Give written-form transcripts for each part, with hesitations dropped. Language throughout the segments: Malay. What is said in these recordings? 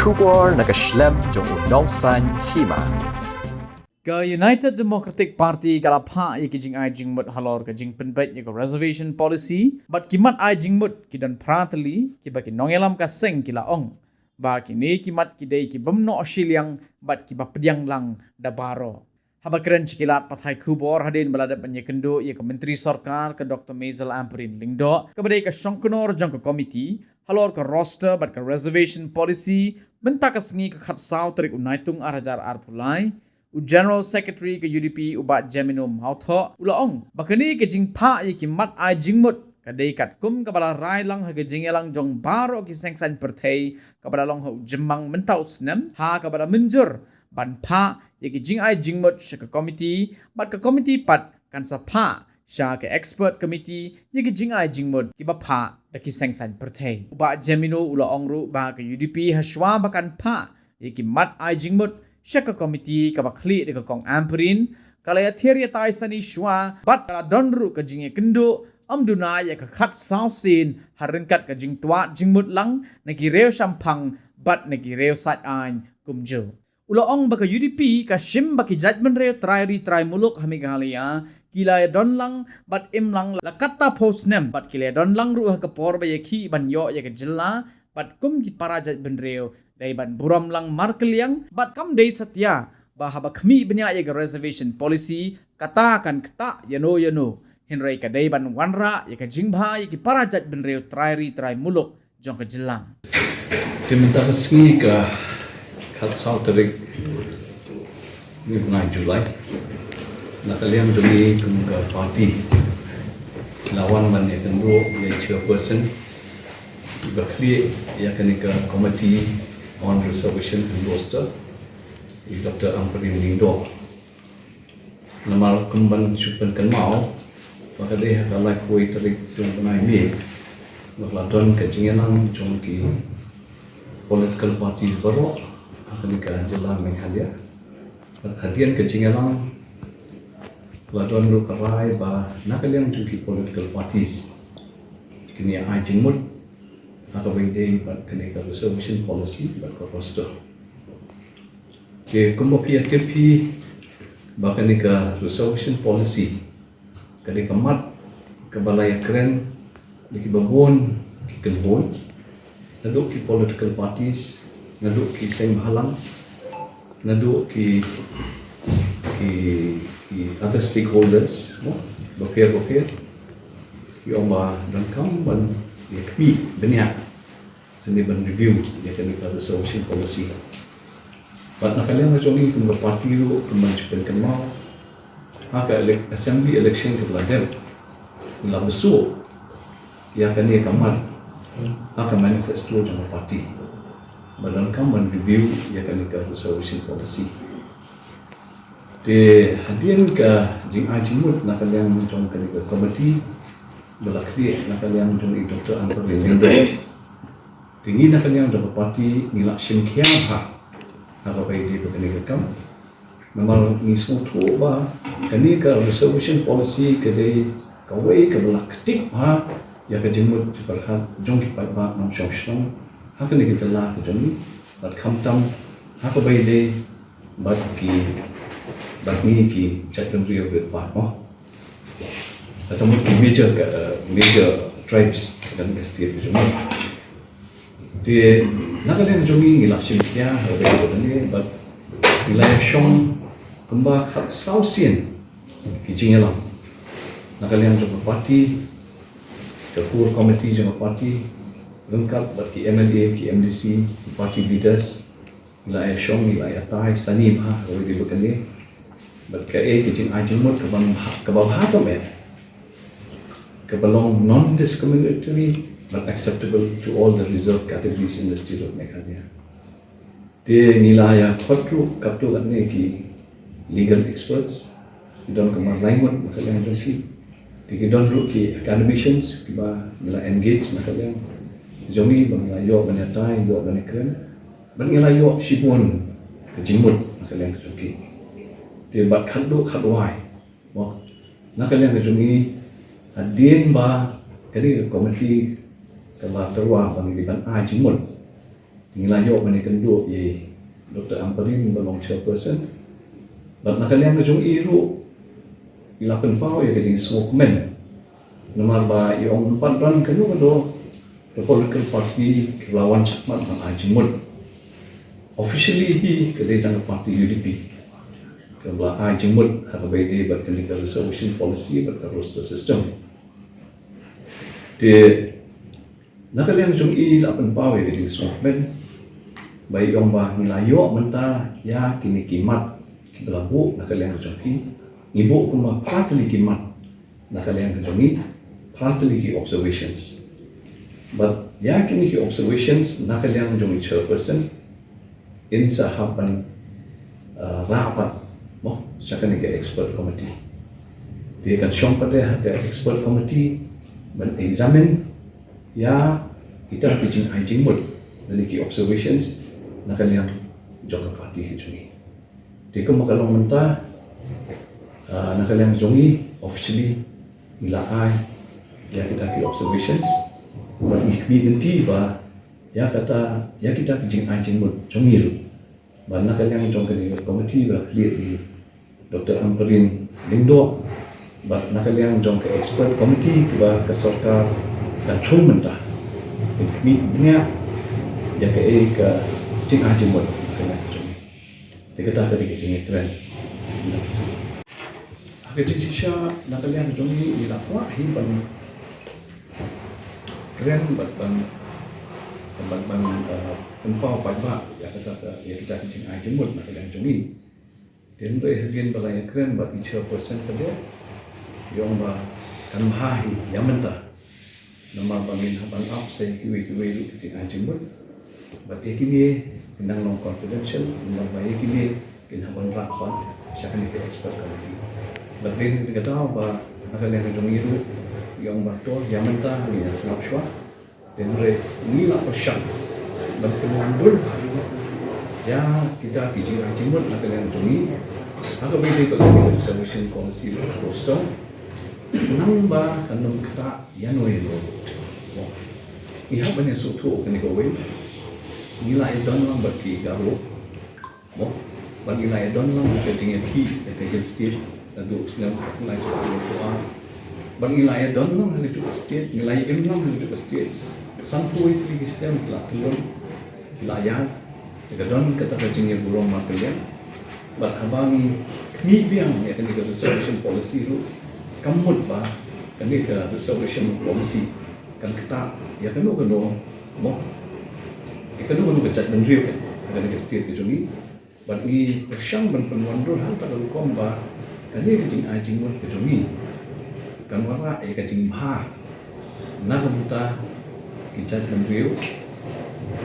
Shubor nakaslem jong unongsan hima. Ke United Democratic Party kalapha ye kijing ai jingmut halor ke jing penbait ye ke reservation policy but kimat ai jingmut kidan pratali ki baki nongelam ka seng kila ong ba kini kimat kidei ki bamno oshiliang but ki bapdiang lang da baro haba keren cikilat pathai kubor hadin balada penyekendo ye ke menteri sarkar ke Dr. Maisel Amperin lingdo ke badai ke songkonor jang ke komiti halor ke roster but ke reservation policy bentak ke sengi ke khatsau terik unaitung arajar arpulai General Secretary ke UDP ubat Jamino Mautho ulaong bakani ke jingpa ye ki mat ai jingmut kadai kat kum kabala rai lang ha ke jingelang jong baro ki sengsan perthei kabala long ho jemang mentau snem ha kabala menjur ban pa ye ki jing ai jingmut sha ke committee bat ke committee pat kan sa pa sha ke expert committee ye ki jing ai jingmut ki ba pa da ki sengsan perthei ubat Jamino ulaong ru ba ke UDP ha shwa bakan pa ye ki mat ai jingmut Shaka komiti kabakli de kong Amperin kalaya theria tai sani shwa bat kala donru ka jinge kendo amduna ya ka khat sau sin harengkat ka jing tua jingmut lang nagi reu sampang bat nagi reu sat ain kumjo ulaong baka UDP ka shim baki judgment reu try muluk hami galia kilaya don lang bat im lang lakata post nem bat kilaya don lang ru ka por ba yakhi ban yo ya ka jilla bat kum ki para judgment reu Dai ban buram lang markeliang bat kam dai satya bahaba khmi benya ye reservation policy katakan kata yano hinrai ka dai ban wanra ye ka jingba ye ki parajat ben reu try muluk jong ka jelang Diminta resmi ke Khatsau tarik ni bulan Julai nak kalian demi ke parti lawan ban ye tendu ye chairperson bakli ya kanika committee on reservation and roster Dr. Amperin Lindo namal kumban chupan kan mau maka dia kalau koi tarik jong benai mi bakladon kejingan jong ki political parties baru akan ke jelang menghalia hadian kejingan ladon lu karai ba nakalian jong ki political parties kini ajing mud atau bagi buat kena reservation policy buat roster. Ke kemudian TP bahkan ke reservation policy kena kemat ke balai keren di babon ki kenbon naduk ki political parties naduk ki seng halang naduk ki other stakeholders bokir ki omba dan kam ban ya kami banyak ini ban review ya kami pada reservation policy. But nak kalian macam ni kumpulan parti itu kemancupan kemau, maka assembly election ke belakang, dalam besok ya kan dia kamar, maka manifesto jangan parti. Badan kaman review ya kan dia reservation policy. De hadian ke jing ajimut nak kalian macam kan dia komiti belakang nak kalian macam ni Dr. Amperin Lindo. Tinggi nak kalian dapat parti nilak sim kiam ha apa baik di begini kam memang ni semua tu ba kini ke reservation policy kedai kawai ke belaktik ha ya ke jemut berhat jong ki pai ba nam shong shong ha kini ke jela ke jong ni bat kham tam apa baik di bat ni ki chat dong rio bet ba oh atau mungkin major tribes dan ke state jong di nak kalian jogi ngilak simkia ada ni but wilayah Shong kembang kat Sausian kijing lang nak kalian jogi parti core committee jogi parti lengkap bagi MLA ki MDC party leaders wilayah Shong wilayah Tai Sanim ha kalau dibukan ni but ke kijing ajimut ke bawah atom ke belong non discriminatory but acceptable to all the reserved categories in the state of Meghalaya. Dia nilai khotru kaptu katne ki legal experts, don kamar lainut makalian joshi. Di don ru ki academicians kiba nilai engage makalian. Jomi bangla yo banyatai yo banekren. Bangla yo shibun kejimut makalian joki. Dia bat khaddu khadwai. Mo nakalian jomi adin ba kali komiti kalau terwah pengliban ajimut Nilayo manikandu ye Dr. Amparin belong chairperson. But nakaliang kajong iru ilapan pao ya kajing smokeman. Namar ba yung padran kanu the political party lawan cakmat ng Ajimut. Officially he kadai tang party UDP. Kabla Ajimut hakabay di bat kanilang reservation policy bat roster system. Di nakaliang kajong ilapan pao ya kajing smokeman. Baik yung ba nilayo menta ya kini kimat kibelabu nakaliang kajong ibu kuma partly kimat nakaliang kajong partly observations. But ya kini observations nakaliang kajong chairperson in sahaban rapat mo sa kanilang expert committee. Dia akan syong pada expert committee men-examine ya kita kijing ajing mud dari observations nakaliang jangka parti kajong Dia makalong mentah nakaliang jongi officially nilaay ya kita ki observations bagi nanti ba ya kata ya kita kijing ajing mud jongi ru ba nakaliang jong kani komiti ba clear di Dr. Amparin Lindo ba nakaliang jong ke expert committee ba ke sarkar dan chung mentah ni niya ya ke kijing ajing mud kena jongi dia kata ke kijing trend Kecil sisa nakalian jongi ilakwa hiban keren ban empau pagba ya kata ya kita kecing ajemut nakalian jongi dan hagian balai keren bat icha persen pada yang ba kan mahi yang mentah nama bangin haban up saya kiwi kecing ajemut bat ekimi pinang non confidential nama baik ini haban rapat siakan di expert committee Berarti kita tahu bahwa nakalian kajong iru yang bato yang mentah ni selap shwa dan ni lah persyak dan penundul ya kita kijing ajimut nakalian kajong ini agak beda kalau reservation policy roster nambah kanong kita yan way lo ihap banyak suatu kini kawin nilai don lang bagi garo bagi nilai don lang kajing yang hi kajing stil Aduk sedang nilai sekolah doa. Bang nilai don lang hari juga setiap nilai lang hari juga setiap. Sampu itu lagi setiap nilai telur nilai jika don kata kacingnya burung makanya. But abang ni biang ya kan kita reservation policy itu kamut ba kan kita reservation policy kan kita ya kan lo mo ikan lo kecat menriu kan kita setiap kejungi. But ni persyang penuan hantar kalau komba Kani kajing ajing mud kajungi kan wara ay kajing bha na kamuta kicat menriu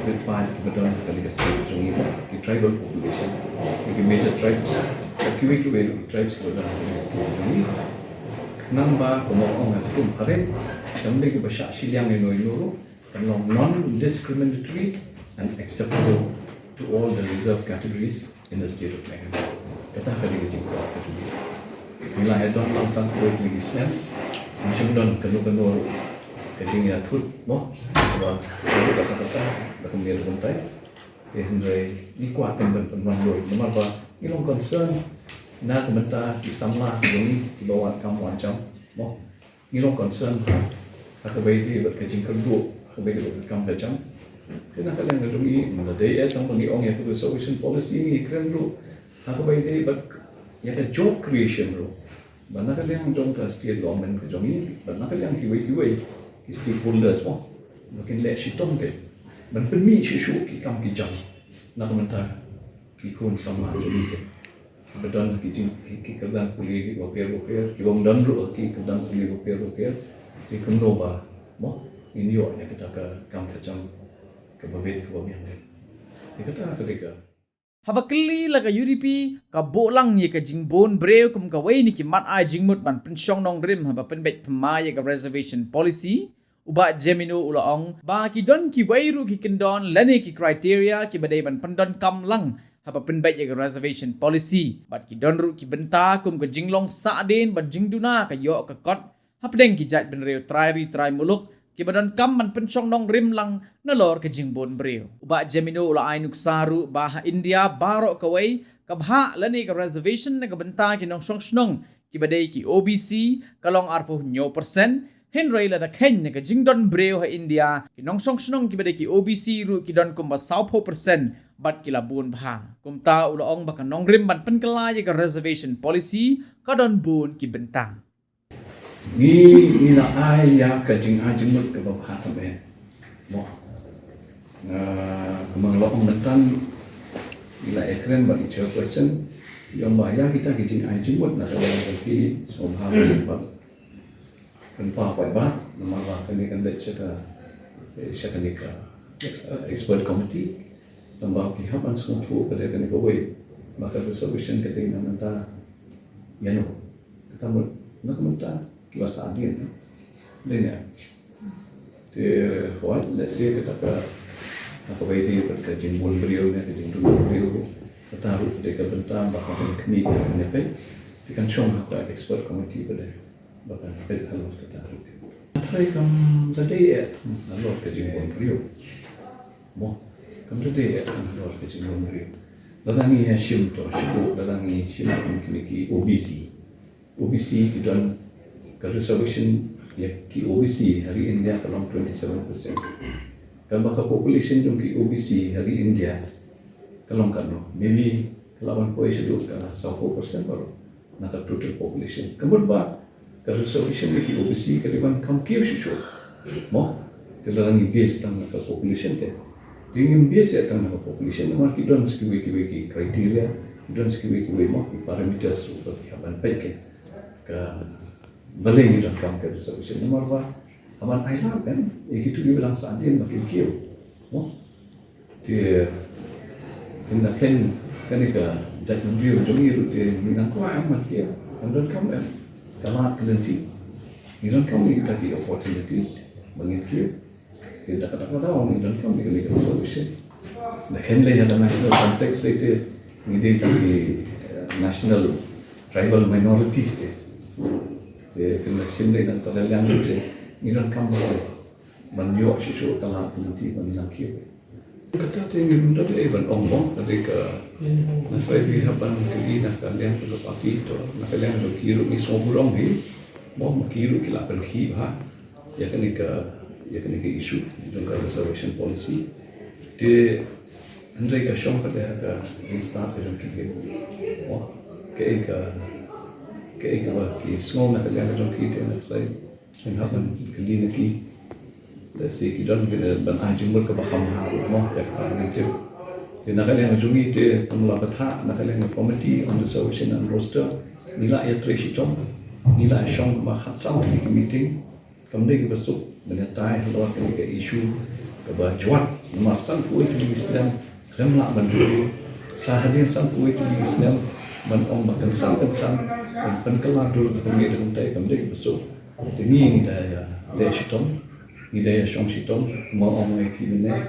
depan kebetulan kali kajungi di tribal population di major tribes kiwi tribes kebetulan kajungi namba komong ngatum kare sampai ke bahasa siliang ino kan non discriminatory and acceptable to all the reserve categories in the state of Meghalaya kata kali kajing kajungi Nilai don langsung kuat lagi sen, macam don kanu kajing ya tut, mo, sebab kalau kata berkemudian bentai, Henry ni kuatkan berpenuhan dulu. Nomor apa? Ilong concern, nak bentar di samlah ini di bawah kamu ancam, mo, ilong concern, aku bayi berkajing kedua, aku bayi berkam kacang. Kena kalian ngerti, mana dia yang pengiong yang tu reservation policy ni keren dulu, aku bayi ya kan job creation bro. Banyak kali yang dong ke state government ke jongi, banyak kali yang kiwai stakeholders mo, mungkin leh sitong ke, berpemi susu kikam kijang, nak mentah kikun sama jongi ke, bedan kijing kikerdan puli wakir, kiwam dan ru kikerdan puli wakir, kikun noba mo, ini yo yang kita ke kam kacang ke babet ke babiang ke, kita ketika Habakli laga UDP ka bolang ye ka jingbon breu kum ka wei ni ki mat ai jingmut ban pensyong nong rim haba penbet thma ye ka reservation policy uba jemino ulaong ba ki don ki wei ru ki kendon lane ki criteria ki badai ban pendon kam lang haba penbet ye ka reservation policy bat ki don ru ki benta kum ka jinglong sa den ban jingduna ka yo ka kot hapdeng ki jat ben reu trai muluk kibadan kam man penchong nong rim lang nalor ke jingbon breu uba jamino ula ainuk saru bah India baro kawai kabha lani ka reservation na kabenta kinong song kibadai ki OBC kalong arpo nyo persen Henry la da ken na ka jingdon breu ha India kinong song kibadai ki OBC ru kidon kumba 60% bat kilabun bha kumta ula ong baka nong rim ban penkelaya ka reservation policy kadon bun kibenta ni na ai ya ka jing a jing mut ka ba ha ta be mo kumang lo ong natan ila ekren ba ki chairperson yang bahaya kita ki jing a jing mut na ka ba ki so ha ba kan pa pa ba nama ba kan ni kan lecture ka ka expert committee tambah ki haban so tu ka de kan ko we maka resolution ka ding na manta yano kita mo na manta ki wasa adin ne te what let's say kita ka apa ini pada jimbul beliau ni jimbul beliau kita harus mereka bentang bahkan kami ni pe ikan cong apa expert committee pada bahkan pe harus kita harus try kam tadi lalu ke jimbul beliau mo kam tadi lalu ke jimbul beliau ladangi hashim to shibu ladangi shima kami ki OBC kita ke resolution ya ki OBC hari India kalau 27%. Kalau baka population yung ki OBC hari India kalong kano maybe kalawan po isa doon ka 10% baru naka total population. Kemudian ba ka resolution yung ki OBC kaliban kam kiyo siya mo talagang i-base tang naka population ke. Tingin base ya tang naka population naman ki doon skiwi criteria doon skiwi mo parameters untuk yaban peke ka balai ni dah kam ke resolution nomor ba aman ailan kan itu dia bilang sadin makin kio mo dia kena kan ka jat mandrio jomi rute minang ko amat kio andon kam kama kelenti minang kam ni kita ki opportunities bangin kio kita kata orang minang kam ni ke resolution dah kan le ada national context le ni dia di national tribal minorities dia kena simulasi dan terlihat itu niran kamu menjual sesuatu tanah nanti menang kiri. Kata tinggi muda tu even ong tadi ke nasib haban kiri nak kalian perlu parti itu nak kalian perlu kiri ni semua orang ni mau kiri kita pergi bah ya kan ke isu dengan reservation policy di Andrei ke syong pada start ke kiri oh ke ki small na kalian jom ki te na try en haban kali na ki let's say ki don ban ajing mur ka ba kham ha mo ya ka ni te na kalian jom ki te kumla batha na kalian committee on the resolution and roster nila ya treshitong nila shong ba khat sau ki meeting kamde ki basuk menetai lo ka issue ka ba jwat nomor san ku itu Islam remla ban sahadin san ku itu Islam ban ong ba kan san penkelar dulu kami dengan tay kami besok ini daya shitom ni daya shong shitom mau omai ki ne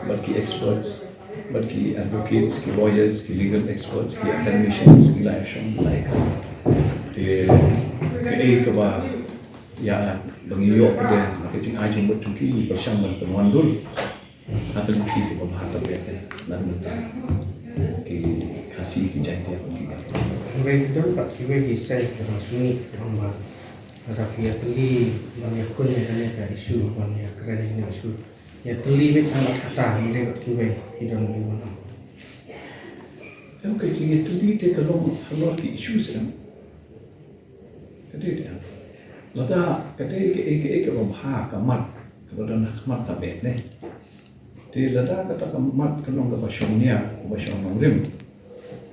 bagi experts bagi advocates ki lawyers ki legal experts ki academicians ki la shong like de ke ba ya bangi yo de marketing ajing buat ki bersama penuan dulu atau ki ke bahata bete dan ki kasih ki jantai ki Baik itu Pak Kiwe kisah orang sunyi orang rakyat teli banyak kun yang ada isu banyak keren ini isu ya teli bet anak kata ini Pak Kiwe hidung di mana. Yang kecil teli dia kalau ki isu sedang. Jadi dia, lada ke rumah kamat kemudian kamat tabet ne. Di lada kata kamat kalau ke basyongnya basyong mangrim.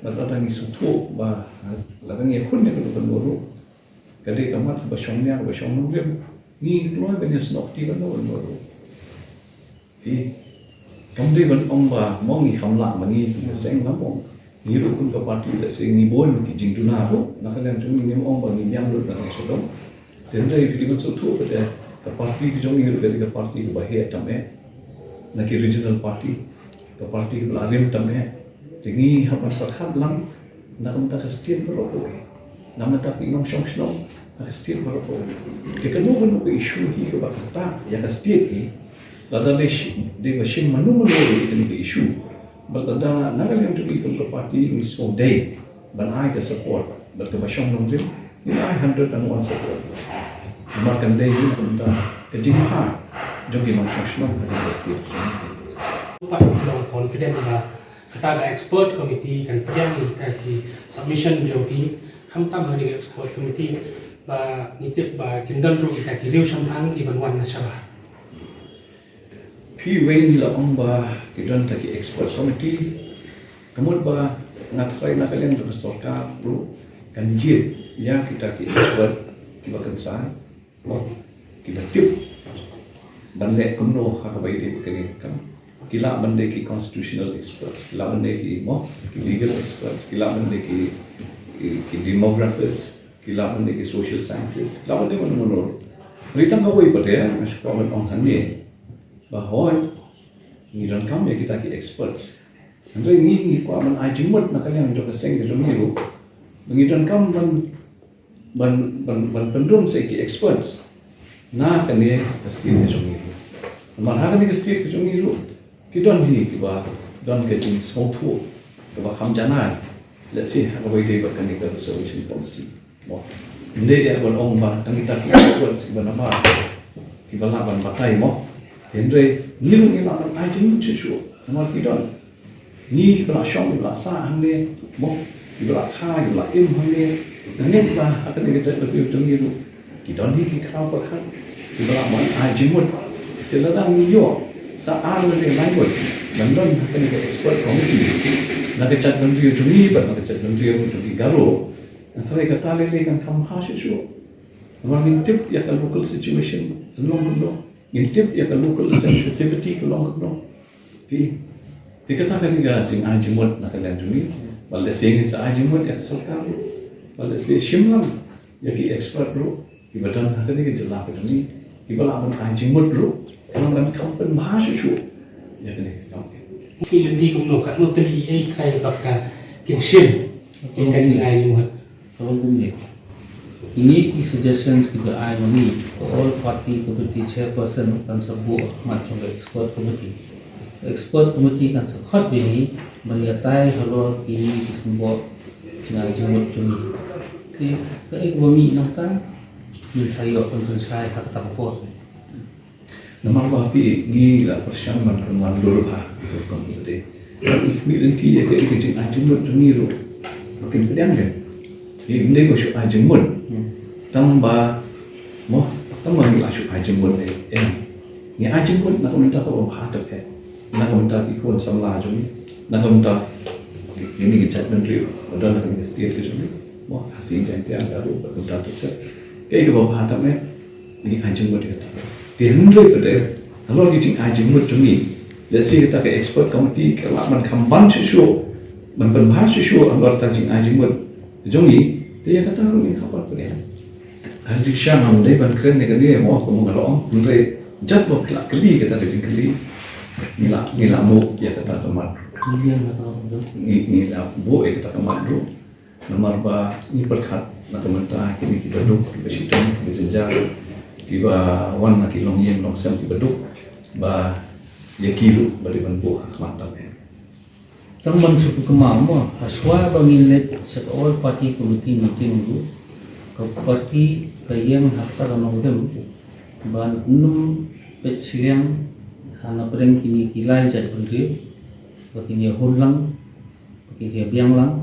Lada ni sutu bah lada ni kun ni kalau berdua kadai kamat basyongnya basyong mangrim ni keluar banyak snokti berdua. Di kamde ban omba mongi hamla mani seng namong hiru kun ka parti da seng ni bon ki jingduna ro nakalan jung ni omba ni yang ro da sodom tenda itu kan sutu pada ka parti ki jong hiru ka parti ba he tame na ki regional party ka parti ki lalim tame tingi hapan pakhat lang na kamta ka stien pro ko namata ki nong shong state baru ko ke kanu ko issue hi ke bakasta ya ka state hi lada de machine manu ke issue balada nagal yang tu ke party ni so day ban ai ke support but ke bashong nong rim ni ai 101 support makan day ni kunta ke jingha jogi functional ke state Pak long confident ba kata ga expert committee kan pediang ni ki submission jogi kham tam hari expert committee ba nitip ba kindal ru kita ki riu samhang di banwan na sabah pi wen la ba kidon ta ki expert committee kamut ba ngatai na kalian tu sorka ru kanjir ya kita ki expert ki ba kansan ki ba tip banle kumno ha ka bai de kini kam kila bande ki constitutional experts kila bande ki legal experts kila bande ki demographers kila bande ki social scientists kila bande mano rita ka wei pate mas ko ban ong sanne ba hoi ni don kam ya kita ki experts andre ni ko man ai jimut na kalian do ka seng ke jomi ru ngi don kam ban pendum se ki experts na kane pasti ni jomi ru man ha kane pasti ke jomi ru ki don hi ki ba don ke jing so thu ke ba kham jana let's see how we gave a kind of resolution policy mo inde ya bon ong ba tang kita ki experts ba na ma ki ba la ban batai mo tendre ni lu ni la ai jing chu chu mo ki don ni ba shong ba sa hang ne mo ki ba kha ki ba im hang ne ne ba ha ka ne ke ta bi tu ni lu ki don hi ki kha pa kha ki ba ma ai jing mo te la dang ni yo sa a le language dan don ha ka ne ke expert committee na ke chat ban tu ni ba na ke chat ban tu ni garo na sai ka ta le kan kam ha shu shu ma min tip ya ka local situation long ko in tip ya ka local sensitivity ko long ko pi tikata ka ni ga ting ai jimot na ka lan tu ni bal le sing sa ai jimot ya sarkar bal le se shimlam ya ki expert ro ki badan ha ka ni ke jala ka tu ni ki bala ban ai jimot ro kan ban kam pen ma shu shu ya ka ni ka ki lendi kum no ka no teli ai khai bak ka kin shim in ka jing ai mu Tolong kumde. Ini suggestions kita ai mani all party committee chairperson kan sebu macam expert committee. Expert committee kan sekhat ini melihatai halor ini disembuh dengan jumut jumi. Jadi kai kami nangkan min sayo pun saya kata tapot. Namar ba pi ni la persian man kan mandur ha ko kom de tapi mi ya ke jing ajung tu ni ro makin pedang kan ni inde ko shu ajung tamba mo tamba ni la shu ajung de ni ajung na ko minta ko ha ta ke na ko minta ki ko samla jung na ko minta ni ki chat ban ri oda na ni state ke jung mo hasi jan dia da ro ko ta ta ke ko ha ta me ni ajung de ta Tiada pada kalau kita aji mut cumi, jadi kita ke expert committee kalau man kamban sesuatu, man berbahas sesuatu, kalau kita aji mut cumi, dia kata orang ini kapan punya. Hari siang am day ban keren dengan dia mau aku mengalami, mulai jatuh kelak keli kita kerja keli, nila mu dia kata teman, Ini yang kata betul. nila bu dia kata teman dulu, nomor ba ni berkat nak mentah kini kita duduk di situ berjenjang. Tiba wan nak ilong yen long sem tiba duk ba ya kiru bari ban bu mantap ya Teman suku kemam aswa bangilet set all party committee meeting dulu ke party kayang harta kanong dem ban num pet siang hana pereng kini kilai jat pendri bakini hunlang bakini biang lang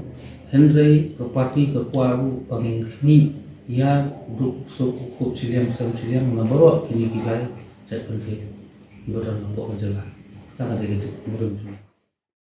Henry ke party ke kuaru bangin kini ya duk cukup siliam na baru kini kilai jat pendri ibadah nombok kejelah kita ada kerja betul.